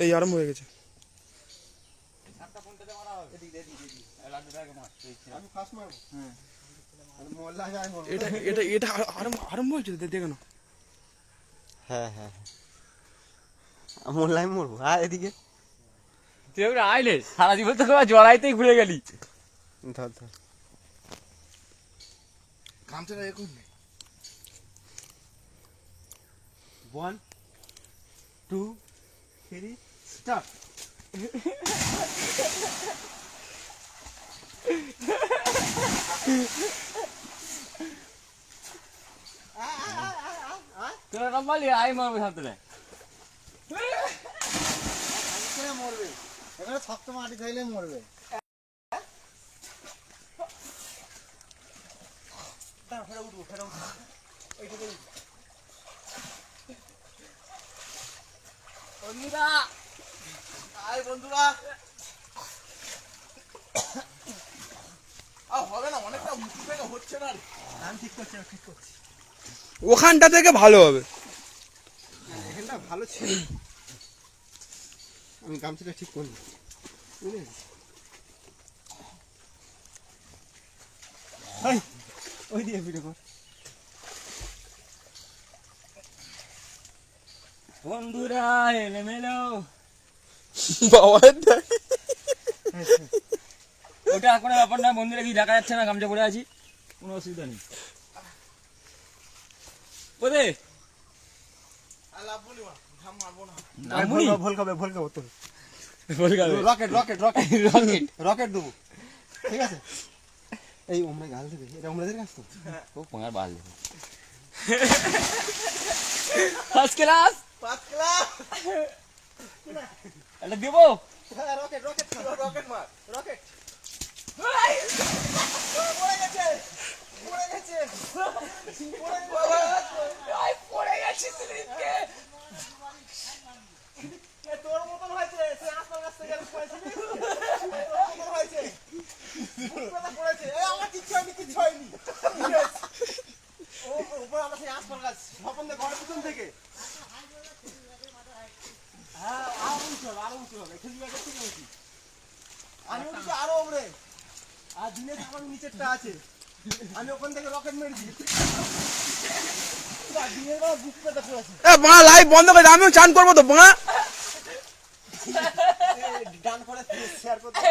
এই আরম্ভ হয়ে গেছে। এটা এটা এটা আরম্ভ হয়েছে, দেখে না। হ্যাঁ হ্যাঁ মোল্লাই মরবো। আর এদিকে তুই আইলে সারা জীবন তো জড়াইতেই ঘুরে গেলি। ধর ধর গামছাটা এরকম 1 2 3 স্টার্ট। তোরা নাম্বালি আই মারবে সাথে মরবে এখানে শক্ত মাটি খাইলে মরবে। বন্ধুরা আয় বন্ধুরা, হবে না, অনেকটা উঁচু থেকে হচ্ছে না। আমি ঠিক করছি ঠিক করছি। ওখানটা থেকে ভালো হবে। এখানটা ভালো ছিল, আমি গামছাটা ঠিক করলি ওই দিয়ে ভিডিও কর। বন্ধুরা এলে মেলো ওটা কোনো ব্যাপার না। বন্ধুরা কি দেখা যাচ্ছে না, গামছা পরে আছি, কোনো অসুবিধা নেই। কোথে ভুল খাবে তোর rocket rocket rocket rocket rocket দেবো, ঠিক আছে? এই ওমরা গাল দেবে, এটা ওমরাদের কাছ তো ও পঙ্গার বাল ফার্স্ট ক্লাস এটা দেবো। রকেট রকেট রকেট মার রকেট পড়ে গেছি স্লিপকে। তোর মতন হয়েছে, সে আপনার কাছ থেকে পড়েছিলি, হয়েছে পড়েছে। আমার কিচ্ছু হয়নি ও উপর আমরা সেই আসপার গাছ স্বপন দে ঘরের পিছন থেকে। হ্যাঁ আরো উঁচু হবে খেলবি থেকে উঁচু। আমি উঠছি আরো ওপরে, আর দিনের আমার নিচেরটা আছে, আমি ওখান থেকে রকেট মেরেছি। দিনের বেলা বুক পেতে পড়েছে। বাঁ লাইভ বন্ধ করে, আমিও চান করবো তো বাঁ। ডান করে শেয়ার করতে